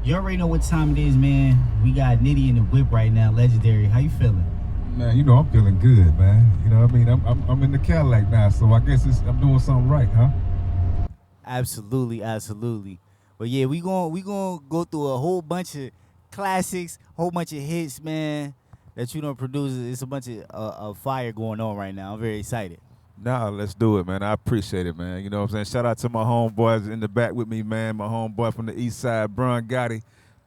You already know what time it is, man. We got Nitty in the whip right now, legendary. How you feeling? Man, you know I'm feeling good, man. You know what I mean? I'm in the Cadillac now, so I guess I'm doing something right, huh? Absolutely, absolutely. But yeah, we gonna go through a whole bunch of classics, whole bunch of hits, man. That you don't produce. It's a bunch of fire going on right now. I'm very excited. Nah, let's do it, man. I appreciate it, man. You know what I'm saying? Shout out to my homeboys in the back with me, man. My homeboy from the east side, Bron Gotti.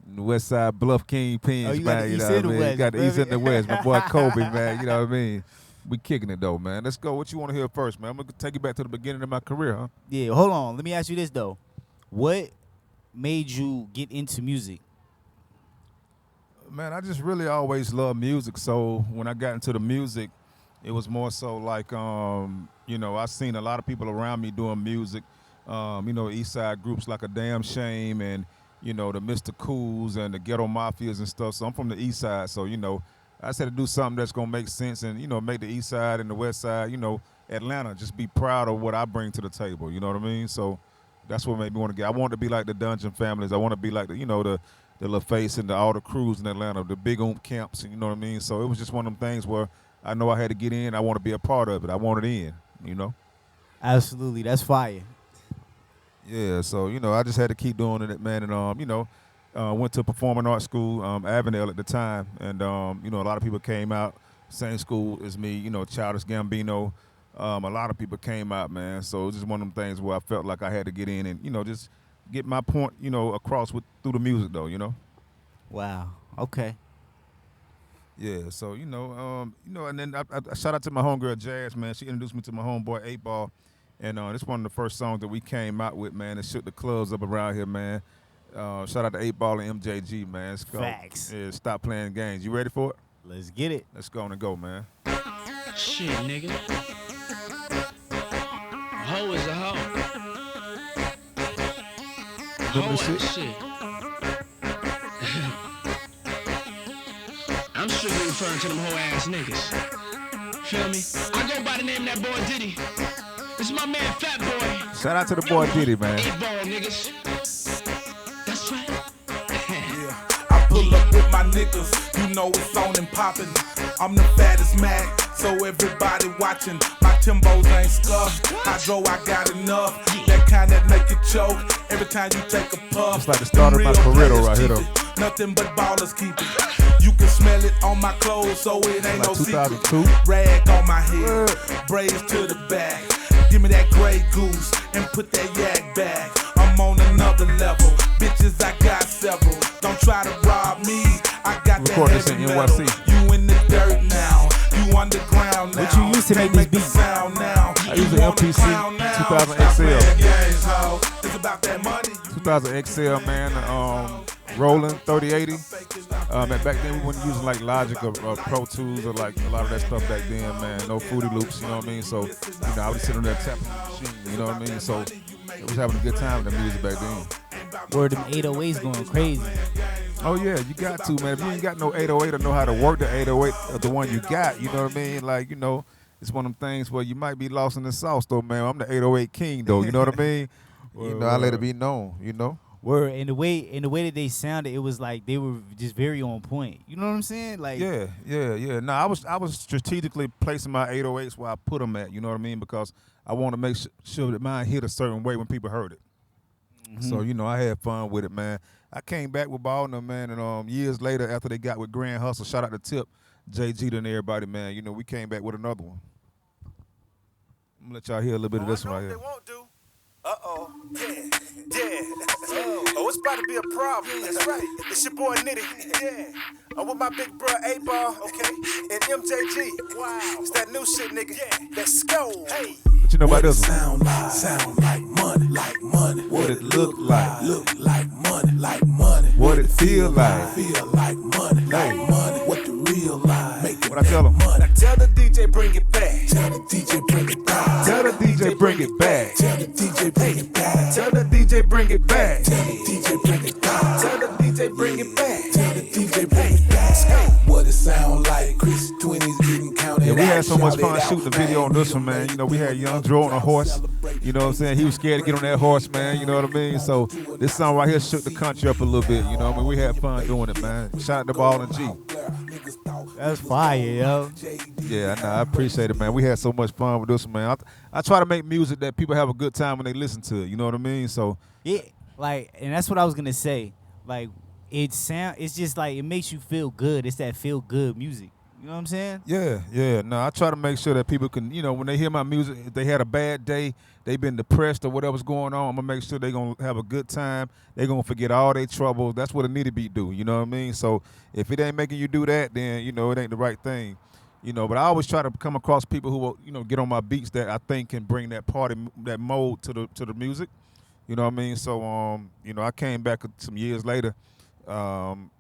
And the west side, Bluff King Pins, Oh, you man. got the You east know what and I the mean? west, You got the east baby. and the west. My boy Kobe, man. You know what I mean? We kicking it, though, man. Let's go. What you want to hear first, man? I'm going to take you back to the beginning of my career, huh? Yeah, hold on. Let me ask you this though. What made you get into music? Man, I just really always loved music. So when I got into the music, it was more so like, you know, I seen a lot of people around me doing music. You know, East Side groups like A Damn Shame and, you know, the Mr. Cools and the Ghetto Mafias and stuff. So I'm from the East Side. So, you know, I just had to do something that's going to make sense and, you know, make the East Side and the West Side, you know, Atlanta, just be proud of what I bring to the table. You know what I mean? So that's what made me want to get. I want to be like the Dungeon Families. I want to be like the, you know, the LaFace and all the crews in Atlanta, the big camps, you know what I mean? So it was just one of them things where I know I had to get in. I want to be a part of it. I want it in, you know? Absolutely, that's fire. Yeah, so, you know, I just had to keep doing it, man. And, you know, went to performing arts school, Avondale at the time. And, you know, a lot of people came out, same school as me, you know, Childish Gambino. A lot of people came out, man. So it was just one of them things where I felt like I had to get in and, you know, just get my point, you know, across through the music, though, you know? Wow. Okay. Yeah, so, you know, and then I shout out to my homegirl, Jazz, man. She introduced me to my homeboy, 8 Ball. And this is one of the first songs that we came out with, man. It shook the clubs up around here, man. Shout out to 8 Ball and MJG, man. It's called, Facts. Yeah, Stop Playing Games. You ready for it? Let's get it. Let's go on and go, man. Shit, nigga. A hoe is a hoe. Remember Hoe this ain't shit? shit. I'm strictly referring to them hoe ass niggas. Feel me? I go by the name of that boy Diddy. This is my man Fat Boy. Shout out to the boy Diddy, man. 8 Ball niggas. That's right. I pull up with my niggas, you know it's on and poppin'. I'm the fattest Mac, so everybody watching. My Timbos ain't scuffed. Hydro, I got enough. That kind that make you choke every time you take a puff. It's like the start of my career, though, right here, though. Nothing but ballers keep it. You can smell it on my clothes, so it ain't Like no 2002. secret. Rag on my head, braids to the back. Give me that gray goose and put that yak back. I'm on another level. Bitches, I got several. Don't try to rob me. I got Record that this heavy in metal. NYC. You in the dirt now. You underground now. What you used to make Can't these the sound now. I use an You wanna MPC clown now? 2000 Stop XL. playing games, ho. It's about that money. 2000 XL, man. Rolling 3080. And back then we wasn't using like Logic or Pro Tools or like a lot of that stuff back then, man. No Fruity Loops, you know what I mean? So, you know, I was sitting there tapping the machine, you know what I mean? So, it was having a good time with the music back then. Word, them 808s going crazy. Oh yeah, you got to, man. If you ain't got no 808 or know how to work the 808 of the one you got, you know what I mean? Like, you know, it's one of them things where you might be lost in the sauce though, man. I'm the 808 king though, you know what I mean? You know, I let it be known, you know? Word, and the way that they sounded, it was like they were just very on point. You know what I'm saying? Like, Yeah. No, I was strategically placing my 808s where I put them at, you know what I mean? Because I want to make sure that mine hit a certain way when people heard it. So, you know, I had fun with it, man. I came back with Ball and them, man, and years later after they got with Grand Hustle, shout out to Tip, JG and everybody, man. You know, we came back with another one. I'm gonna let y'all hear a little bit of this one right here. They won't do. Uh-oh. Yeah. Oh, it's about to be a problem. That's right. It's your boy Nitty. Yeah. I'm with my big bro 8 Ball. Okay. And MJG. Wow. It's that new shit, nigga. Yeah. Let's go. Hey. What you know about this one? Sound like money, like money. What it look like. Look like money, like money. What it feel like. Feel like money, like money. What the real life? Make it What I tell them? money. Tell the DJ bring it back. Tell the DJ bring it back. Tell the DJ bring it back. Tell the DJ bring it back. Tell the DJ bring it back. Tell the DJ bring it back. Tell the DJ bring it back. Tell the DJ bring it back. What it sound like? Chris 20s getting counted. Yeah, we had so much Shout fun it shooting the out, video on this one, man. You know, we had Young Dro on a horse. You know what I'm saying? He was scared to get on that horse, man. You know what I mean? So this song right here shook the country up a little bit. You know what I mean? We had fun doing it, man. Shout out to Ball and G. That's fire, yo. Yeah, I appreciate it, man. We had so much fun with this one, man. I try to make music that people have a good time when they listen to it. You know what I mean? So Yeah, like, and that's what I was gonna say. Like, it's just like it makes you feel good. It's that feel good music. You know what I'm saying? yeah. No, I try to make sure that people can, when they hear my music, if they had a bad day, they've been depressed or whatever's going on, I'm gonna make sure they're gonna have a good time. They're gonna forget all their troubles. That's what a Nitty beat do. You know what I mean? So if it ain't making you do that, then it ain't the right thing. But I always try to come across people who will, get on my beats that I think can bring that party, that mode to the music. You know what I mean? So I came back some years later.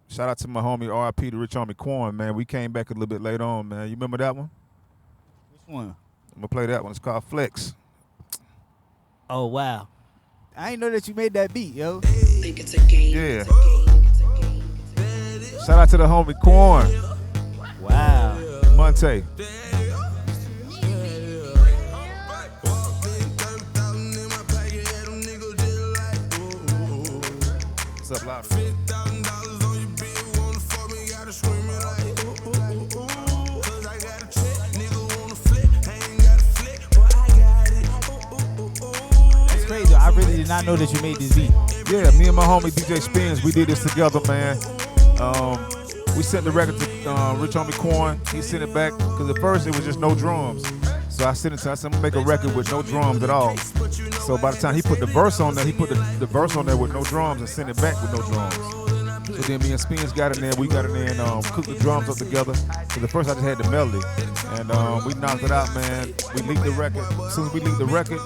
Shout out to my homie R.I.P. to Rich Homie Quan, man. We came back a little bit later on, man. You remember that one? Which one? I'm gonna play that one. It's called Flex. Oh wow, I ain't know that you made that beat, yo. Think it's a game. Yeah. Shout out to the homie Quan, Wow. Monte. What's up, loud? That's crazy. I really did not know that you made this beat. Yeah, me and my homie DJ Spins, we did this together, man. We sent the record to Rich Homie Quan. He sent it back because at first it was just no drums. So I sent it to him. I said, I'm gonna make a record with no drums at all. So by the time he put the verse on there, he put the verse on there with no drums and sent it back with no drums. So then me and Spins got in there. We got in there and cooked the drums up together. So the first I just had the melody, and we knocked it out, man. We leaked the record. As soon as we leaked the record,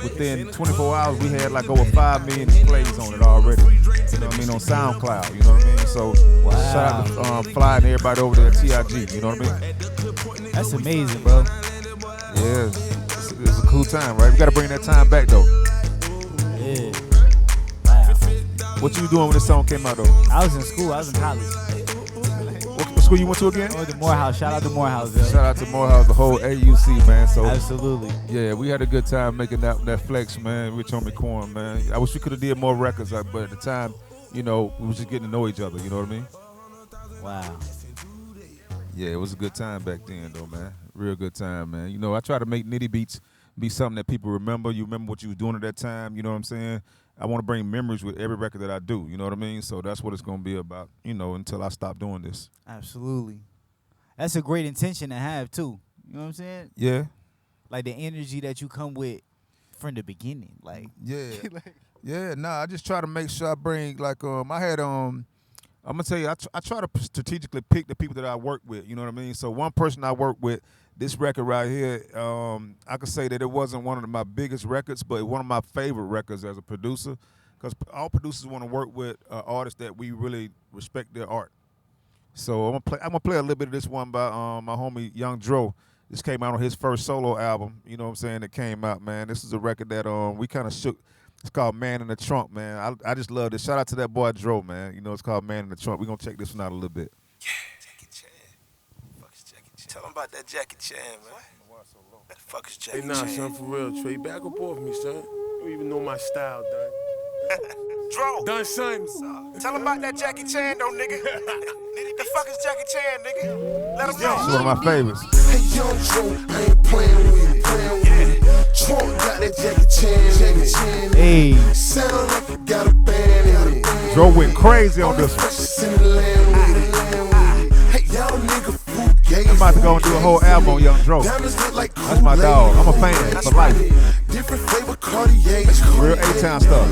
within 24 hours, we had like over 5 million plays on it already. You know what I mean? On SoundCloud, you know what I mean? So shout out to Fly and everybody over there at TIG, you know what I mean? That's amazing, bro. Yeah, it's a cool time, right? We got to bring that time back, though. Yeah. Wow. What you doing when this song came out, though? I was in school. I was in college. What school you went to again? I went to Morehouse. Shout out to Morehouse, yo. Shout out to Morehouse, the whole AUC, man. So Absolutely. yeah, we had a good time making that flex, man. Rich Homie Corn, man. I wish we could have did more records, but at the time, we was just getting to know each other. You know what I mean? Wow. Yeah, it was a good time back then, though, man. Real good time, man. I try to make Nitty beats be something that people remember. You remember what you was doing at that time. You know what I'm saying? I want to bring memories with every record that I do. You know what I mean? So that's what it's going to be about, until I stop doing this. Absolutely. That's a great intention to have, too. You know what I'm saying? Yeah. Like the energy that you come with from the beginning. Like, Yeah. Yeah, I just try to make sure I bring, I had, I'm going to tell you, I try to strategically pick the people that I work with, you know what I mean? So one person I work with, this record right here, I could say that it wasn't one of my biggest records, but one of my favorite records as a producer, because all producers want to work with artists that we really respect their art. So I'm gonna play a little bit of this one by my homie Young Dro. This came out on his first solo album, you know what I'm saying, that came out, man. This is a record that we kind of shook. It's called Man in the Trunk, man. I just love this. Shout out to that boy Dro, man. It's called Man in the Trunk. We're going to check this one out a little bit. Yeah, Jackie Chan. Fuck is Jackie Chan? Tell him about that Jackie Chan, man. What the fuck is Jackie Hey, nah, Chan? son, for real, Trey. Back up off me, son. You don't even know my style, done. Dro. Done, son. Tell him about that Jackie Chan, though, nigga. The fuck is Jackie Chan, nigga? Let him It's know. one of my favorites. Hey, Young Dro, I ain't playing with it. Trump got that Jackie Chan. hey, Sound like you got a band in it. Dro went crazy on this one. Hey, y'all nigga fugazi. I'm about to go and do a whole album on Young Dro. That's my dog. I'm a fan for life. Different flavor Cartier. Real A-Town stuff.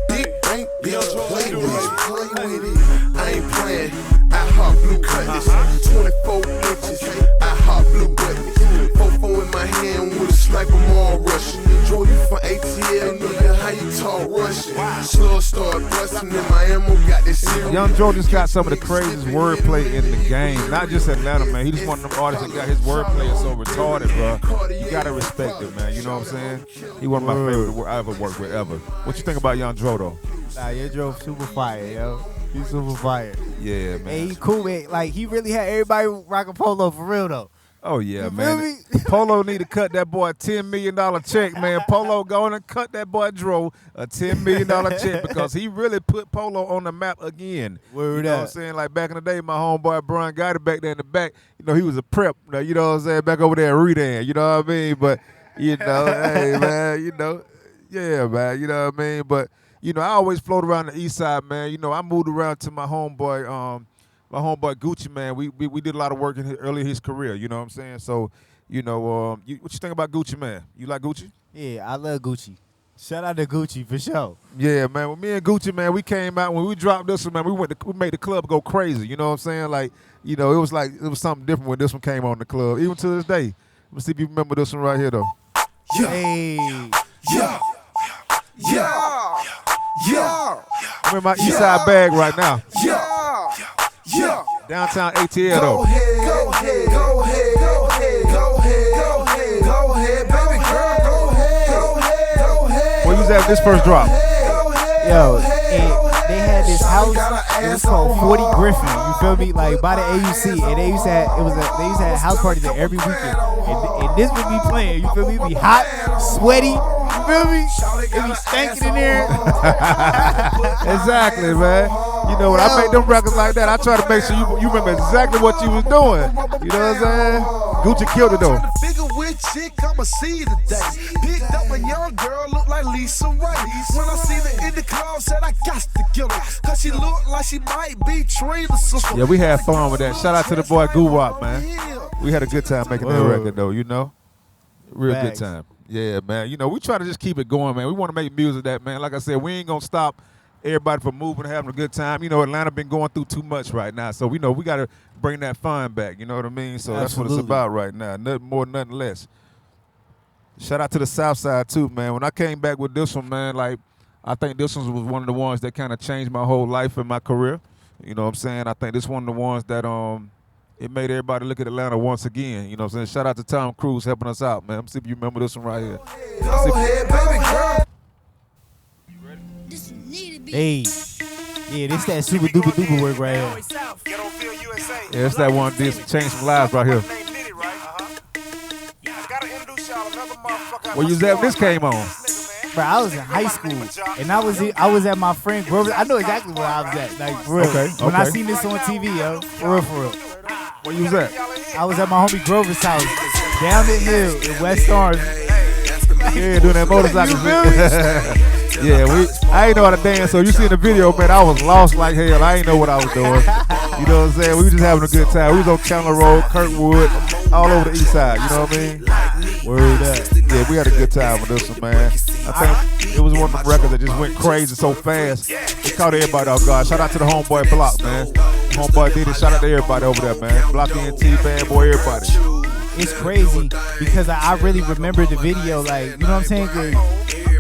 Big bank, bitch, play with it. I ain't playing. I hot blue cutlass. 24 inches. I hot blue buttons. 4-4 in my hand with a sniper more Russian. Dro, you from ATL, nigga, how you talk Russian? Slow start busting in my ammo, got this serious. Young Dro just got some of the craziest wordplay in the game. Not just Atlanta, man. He just one of them artists that got his wordplay so retarded, bro. You gotta respect it, man. You know what I'm saying? He one of my favorite I ever worked with, ever. What you think about Young Dro, though? nah, your drove super fire, yo. He's super fire. Yeah, man. Hey, he cool, man. Like, he really had everybody rocking polo for real, though. Oh yeah, You man. feel me? Polo need to cut that boy a $10 million check, man. Polo going to cut that boy Dro a $10 million check because he really put Polo on the map again. Word you know what I'm up. saying? Like back in the day, my homeboy Brian got it back there in the back. You know, he was a prep. You know what I'm saying? Back over there at Redan. You know what I mean? But you know, hey man, you know, yeah, man. You know what I mean? But you know, I always float around the east side, man. You know, I moved around to my homeboy, Gucci, man. We did a lot of work early in his career. You know what I'm saying? So, you know, what you think about Gucci, man? You like Gucci? Yeah, I love Gucci. Shout out to Gucci for sure. Yeah, man. When me and Gucci, man, we came out when we dropped this one, man. We made the club go crazy. You know what I'm saying? Like, you know, it was something different when this one came on the club. Even to this day. Let's see if you remember this one right here, though. Hey. Yeah. Yeah. Yeah. I'm in my east side bag right now. Yeah. Yeah. Downtown ATL, though. Go ahead, go ahead, go ahead, go ahead, go ahead, go ahead, go ahead, baby girl, go ahead, go ahead, go ahead. Where you was at this first drop? Yo, and they had this house. It was called 40 Griffin. You feel me? Like by the AUC, and they used to have house parties there every weekend. And this would be playing. You feel me? It'd be hot, sweaty. You feel me? It be stankin' in there. Exactly, man. You know, when I make them records like that, I try to make sure you remember exactly what you was doing. You know what I'm saying? Gucci killed it, though. Figure which chick I'ma see today. Picked up a young girl, look like Lisa Ray. When I seen her in the club, said I got to kill her. Cause she look like she might be Trina's sister. Yeah, we had fun with that. Shout out to the boy Goo-Wop, man. We had a good time making that record, though, you know? Real Facts. good time. Yeah, man. You know, we try to just keep it going, man. We want to make music that, man. Like I said, we ain't going to stop everybody from moving and having a good time. You know, Atlanta been going through too much right now. So, we know we got to bring that fun back. You know what I mean? So, that's what it's about right now. Nothing more, nothing less. Shout out to the South Side, too, man. When I came back with this one, man, like, I think this one was one of the ones that kind of changed my whole life and my career. You know what I'm saying? I think this one of the ones that it made everybody look at Atlanta once again. You know what I'm saying? Shout out to Tom Cruise helping us out, man. Let me see if you remember this one right here. Go ahead, baby girl. Hey. Yeah, this that super duper duper work right here. Ghettoville, USA. Yeah, it's that one that changed some lives right here. Named Nitty, right? I gotta introduce y'all another motherfucker. Where you was at when this came on? Bro, I was in high school, and I was at my friend Grover. I know exactly where I was at. Like, for real. Okay, When I okay. seen this on TV, yo, for real, for real. Where you was at? I was at my homie Grover's house, down the hill in West Orange. Yeah, doing that motorcycle shit. Yeah, I ain't know how to dance, so you see in the video, man, I was lost like hell. I ain't know what I was doing. You know what I'm saying? We was just having a good time. We was on Chandler Road, Kirkwood, all over the east side. You know what I mean? Word up. Yeah, we had a good time with this one, man. I think it was one of the records that just went crazy so fast. It caught everybody off guard. Shout out to the homeboy Block, man. Homeboy Nitty, shout out to everybody over there, man. Block ENT, Bad Boy, everybody. It's crazy because I really remember the video, like, you know what I'm saying? 'Cause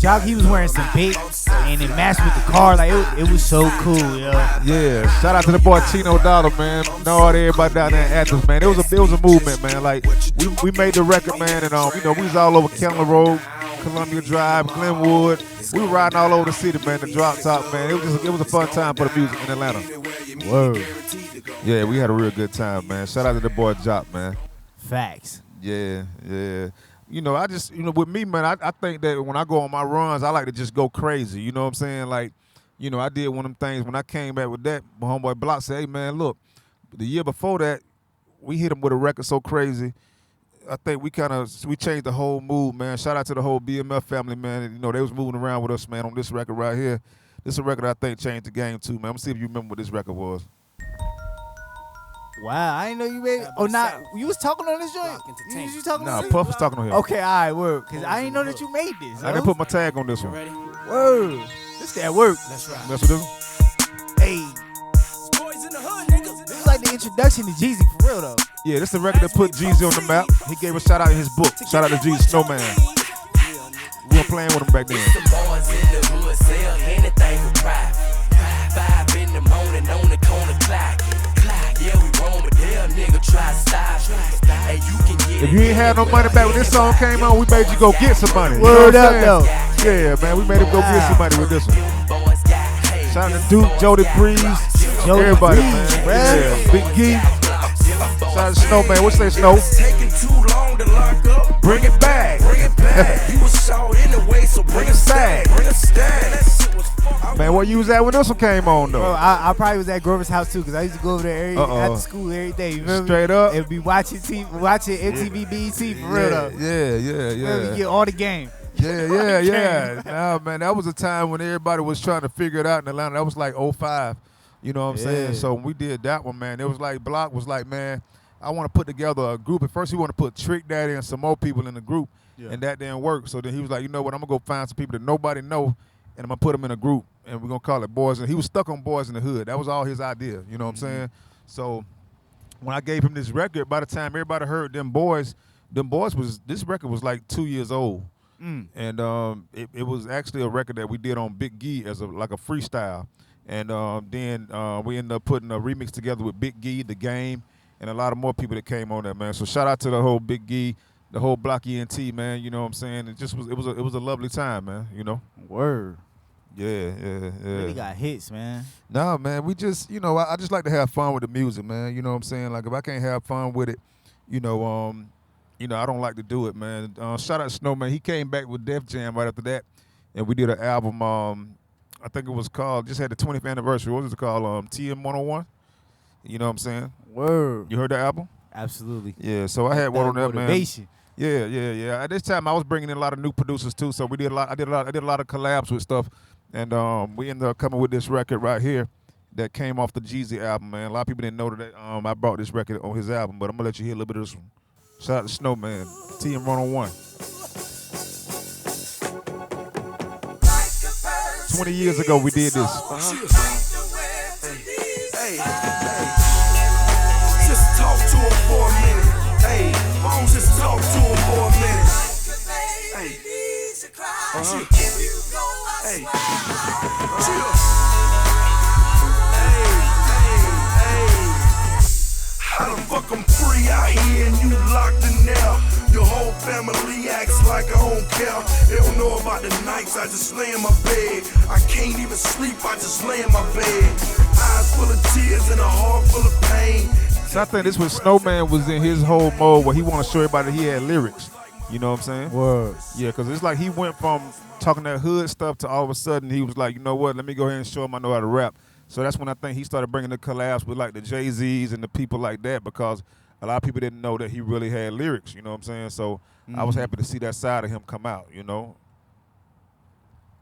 Jock, he was wearing some bait and it matched with the car. Like, it was so cool, yo. Yeah, shout out to the boy Chino Dollar, man. Know all everybody down there in Athens, man. It was a movement, man. Like, we made the record, man, and you know, we was all over Chandler Road, Columbia Drive, Glenwood. We were riding all over the city, man, the drop top, man. It was a fun time for the music in Atlanta. Word. Yeah, we had a real good time, man. Shout out to the boy Jock, man. Facts. Yeah. You know, with me, man, I think that when I go on my runs, I like to just go crazy. You know what I'm saying? Like, you know, I did one of them things when I came back with that. My homeboy Block said, hey, man, look, the year before that, we hit him with a record so crazy. I think we changed the whole mood, man. Shout out to the whole BMF family, man. You know, they was moving around with us, man, on this record right here. This is a record I think changed the game, too, man. I'm going to see if you remember what this record was. Wow, I didn't know you made it. Oh, not you was talking on this joint? You talking Nah, on this? Puff was talking on here. Okay, all right, word. Because I didn't know that you made this. I didn't put my tag on this one. Word. This that work. That's what this one? Hey. This is like the introduction to Jeezy, for real, though. Yeah, this is the record that put Jeezy on the map. He gave a shout out in his book. Shout out to Jeezy Snowman. We were playing with him back then. The boys in the hood sell anything for pride. 5 in the morning on the corner clock. Yeah, we wrong, but damn nigga try to stop. Hey, you can get If you ain't had no money back when this song came on, we made you go get some money. You Word know what up, I'm though. saying? Yeah, man, we made him go get some money with this one. Shout out to Duke, Jody Breeze, everybody, man. Yeah, Big Gee. Shout Shout out to Snow, man. What's that, Snow? It's taking too long to lock up. Bring it back. Bring it back. You was short anyway, so bring a stack. Bring a stack. That shit was fun. Man, where you was at when this one came on, though? Bro, I probably was at Grover's house too, because I used to go over there after school every day. You remember? Straight up. And be watching MTV BET for real though. Yeah. We get all the game. Yeah. Nah, man, that was a time when everybody was trying to figure it out in Atlanta. That was like 05. You know what I'm saying? So when we did that one, man, it was like Block was like, man, I want to put together a group. At first, he wanted to put Trick Daddy and some more people in the group, and that didn't work. So then he was like, you know what, I'm going to go find some people that nobody know, and I'm going to put them in a group, and we're going to call it Boys. And he was stuck on Boys in the Hood. That was all his idea, you know what I'm saying? So when I gave him this record, by the time everybody heard this record was like 2 years old. And it was actually a record that we did on Big Gee as like a freestyle. And then we ended up putting a remix together with Big Gee, The Game, and a lot of more people that came on that, man. So shout out to the whole Big Gee, the whole Block ENT, man. You know what I'm saying? It was a lovely time, man. You know. Word. Yeah. Really got hits, man. Nah, man. We just, I just like to have fun with the music, man. You know what I'm saying? Like if I can't have fun with it, I don't like to do it, man. Shout out to Snow, man. He came back with Def Jam right after that, and we did an album. I think it was called, just had the 20th anniversary. What was it called? TM 101. You know what I'm saying? Word. You heard the album? Absolutely. Yeah, so I had one on that, motivation. Man. Yeah. At this time, I was bringing in a lot of new producers too. So we did a lot. I did a lot of collabs with stuff, and we ended up coming with this record right here that came off the Jeezy album, man. A lot of people didn't know that I brought this record on his album, but I'm gonna let you hear a little bit of this one. Shout out to Snow, man. TM 101. 20 years ago, we did this. Hey. Just talk to him for a minute. Hey, Bones, just talk to him for a minute. Hey. Hey. Chill. How the fuck I'm free out here and you locked in there? Your whole family acts like I don't care. They don't know about the nights I just lay in my bed. I can't even sleep, I just lay in my bed. Eyes full of tears and a heart full of pain. So I think this was Snowman was in his whole mode where he want to show everybody he had lyrics. You know what I'm saying? Word. Yeah, because it's like he went from talking that hood stuff to all of a sudden he was like, you know what, let me go ahead and show him I know how to rap. So that's when I think he started bringing the collabs with like the Jay-Z's and the people like that, because a lot of people didn't know that he really had lyrics, you know what I'm saying? So I was happy to see that side of him come out, you know?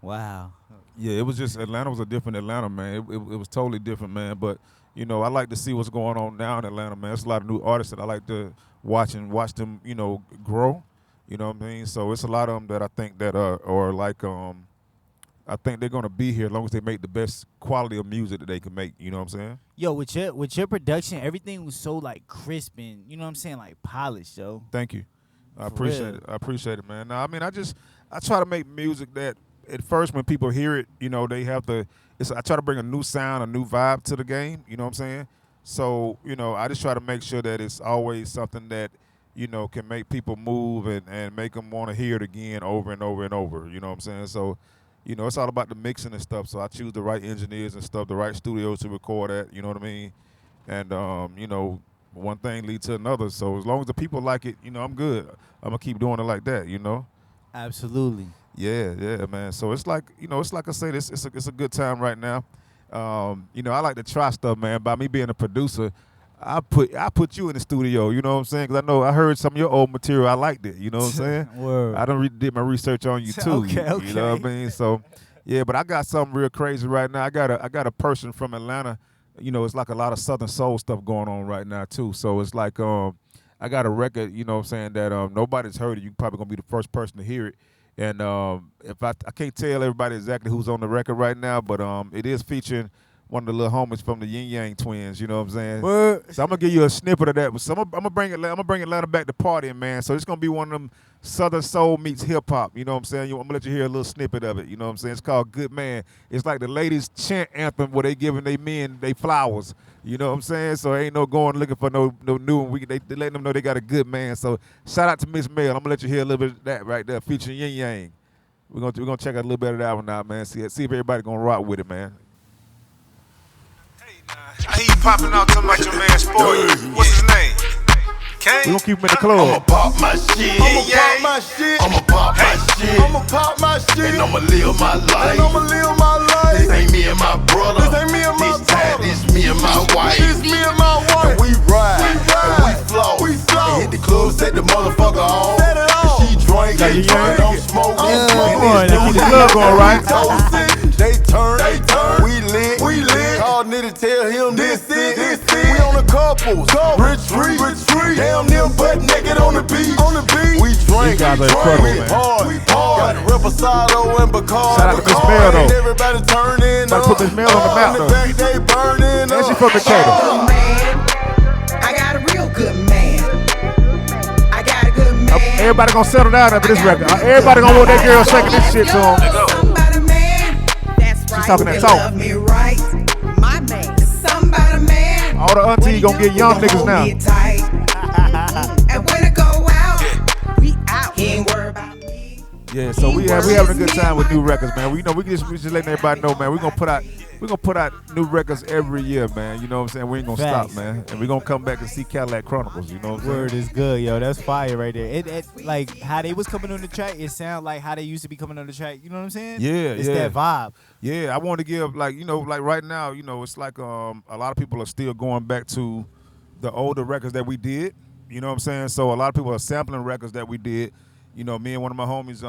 Wow. Yeah, it was just, Atlanta was a different Atlanta, man. It was totally different, man. But, I like to see what's going on now in Atlanta, man. There's a lot of new artists that I like to watch them, grow. You know what I mean? So it's a lot of them that I think that are like, I think they're gonna be here as long as they make the best quality of music that they can make. You know what I'm saying? Yo, with your production, everything was so like crisp and you know what I'm saying, like polished, yo. Thank you. I For appreciate real. it. I appreciate it, man. Now, I mean, I try to make music that at first when people hear it, they have to. I try to bring a new sound, a new vibe to the game. You know what I'm saying? So I just try to make sure that it's always something that can make people move and make them want to hear it again over and over and over. You know what I'm saying? So. It's all about the mixing and stuff, so I choose the right engineers and stuff, the right studios to record at, you know what I mean? And, one thing leads to another, so as long as the people like it, I'm good. I'm going to keep doing it like that, Absolutely. Yeah, man. So it's like, it's like I said, it's a good time right now. I like to try stuff, man. By me being a producer, I put you in the studio, you know what I'm saying? Because I heard some of your old material. I liked it, you know what I'm saying? Word. I done did my research on you too. Okay. You know what I mean? So, yeah, but I got something real crazy right now. I got a person from Atlanta. It's like a lot of Southern soul stuff going on right now too. So it's like I got a record, you know what I'm saying, that nobody's heard it. You're probably gonna be the first person to hear it. And if I can't tell everybody exactly who's on the record right now, but it is featuring one of the little homies from the Yin Yang twins, you know what I'm saying? What? So I'm gonna give you a snippet of that. So I'm gonna bring Atlanta back to partying, man. So it's gonna be one of them Southern soul meets hip hop, you know what I'm saying? I'm gonna let you hear a little snippet of it, you know what I'm saying? It's called Good Man. It's like the ladies' chant anthem where they giving they men they flowers, you know what I'm saying? So ain't no going looking for no new one. They letting them know they got a good man. So shout out to Miss Mel. I'm gonna let you hear a little bit of that right there, featuring Yin Yang. We're gonna check out a little bit of that one out, man. See if everybody gonna rock with it, man. I hear you popping out talking about your man Spoiler. What's his name? We gonna keep him in the I'ma club. pop my shit. I'ma pop my shit. I'ma pop my shit. I'ma pop my shit. And I'ma live my life. And I'ma live my life. This ain't me and my brother. This ain't me and my brother. This me and my wife. This me and my wife. And we ride. And we flow. We flow. And hit the club, set the motherfucker on. Set it on. She drink. Now you Drink. I'm young. smoking. Come on, now keep the club going, right? They turn. We lit. We lit. Call Nitty, tell him this it. This it. We on the couples. Retreat. Damn near butt naked on the beach. We drink. These guys are incredible, man. We hard. Reposado and Bacardi. Shout out to Miss Mel, though. And everybody turning Gotta put Miss Mel on the map, though. back, they burning And she up. from Decatur. I got a real good man. I got a good man. Everybody gonna settle down after this record. Everybody gonna want that girl shaking this shit to him. Somebody man. That's right. talking that They talk. love me right. My man. Somebody man. All the aunties gonna get young niggas now. And when I go out, we out. He ain't worried about me. Yeah, so we having a good time with new records, man. We just letting everybody know, man. We gonna put out new records every year, man. You know what I'm saying? We ain't gonna Facts. stop, man. And we gonna come back and see Cadillac Chronicles. You know what I'm saying? Word is good, yo. That's fire right there. It like how they was coming on the track. It sound like how they used to be coming on the track. You know what I'm saying? Yeah, it's yeah. that vibe. Yeah, I want to give like right now, it's like a lot of people are still going back to the older records that we did. You know what I'm saying? So a lot of people are sampling records that we did. You know, me and one of my homies,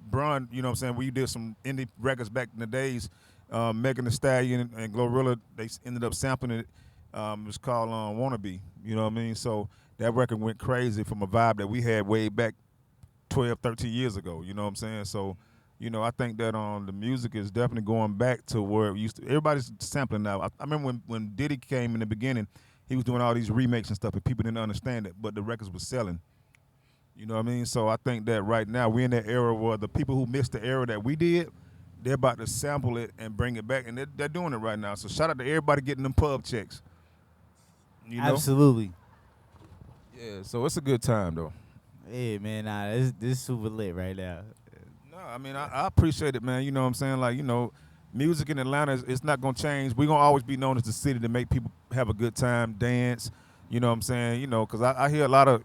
Brun, you know what I'm saying? We did some indie records back in the days. Megan Thee Stallion and Glorilla, they ended up sampling it. It was called Wannabe. You know what I mean? So that record went crazy from a vibe that we had way back 12, 13 years ago. You know what I'm saying? So, I think that the music is definitely going back to where it used to. Everybody's sampling now. I remember when Diddy came in the beginning, he was doing all these remakes and stuff, and people didn't understand it, but the records were selling. You know what I mean? So I think that right now we're in that era where the people who missed the era that we did, they're about to sample it and bring it back, and they're doing it right now. So shout out to everybody getting them pub checks. You know? Absolutely. Yeah, so it's a good time, though. Yeah, man. Nah, this super lit right now. No, I mean, I appreciate it, man. You know what I'm saying? Like, music in Atlanta, it's not going to change. We're going to always be known as the city to make people have a good time, dance. You know what I'm saying? Because I hear a lot of,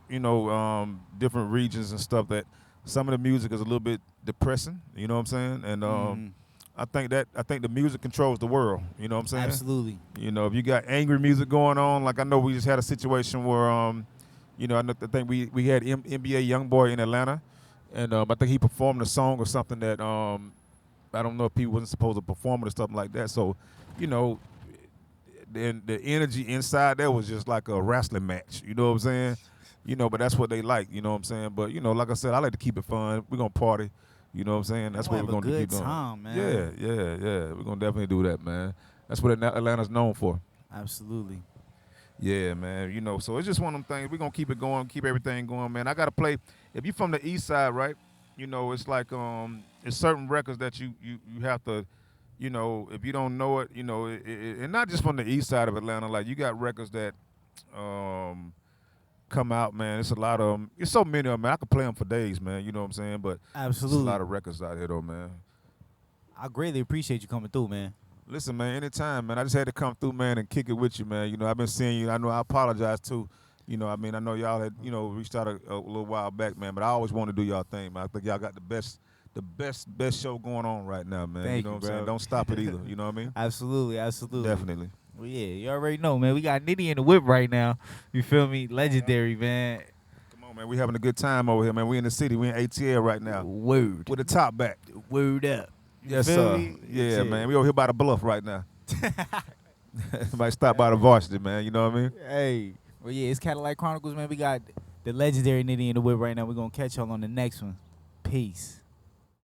different regions and stuff that some of the music is a little bit depressing. You know what I'm saying? And I think the music controls the world. You know what I'm saying? Absolutely. If you got angry music going on, like I know we just had a situation where, I think we had NBA YoungBoy in Atlanta, and I think he performed a song or something that I don't know if he wasn't supposed to perform it or something like that. So, then the energy inside there was just like a wrestling match. You know what I'm saying? But that's what they like. You know what I'm saying? But like I said, I like to keep it fun. We're gonna party. You know what I'm saying? That's what we're gonna keep doing. Time, man. Yeah. We're gonna definitely do that, man. That's what Atlanta's known for. Absolutely. Yeah, man. So it's just one of them things. We're gonna keep it going, keep everything going, man. I gotta play. If you're from the east side, right? It's like it's certain records that you have to. If you don't know it, and not just from the east side of Atlanta, like you got records that come out, man. It's a lot of them. It's so many of them, man. I could play them for days, man. You know what I'm saying? But Absolutely. there's a lot of records out here, though, man. I greatly appreciate you coming through, man. Listen, man, anytime, man. I just had to come through, man, and kick it with you, man. I've been seeing you. I know I apologize, too. I know y'all had, reached out a little while back, man, but I always want to do y'all thing, man. I think y'all got the best show going on right now, man. Thank you know you, what I'm saying? bro. Don't stop it either. You know what I mean? Absolutely. Definitely. Well, yeah, you already know, man. We got Nitty in the whip right now. You feel me? Legendary, man. Come on, man. We having a good time over here, man. We in the city. We in ATL right now. Word. With the top back. Word up. You Yes, feel sir. me? Yeah, Shit. man. We over here by the bluff right now. Might stop by the varsity, man. You know what I mean? Hey. Well, yeah, it's Cadillac Chronicles, man. We got the legendary Nitty in the whip right now. We're going to catch y'all on the next one. Peace.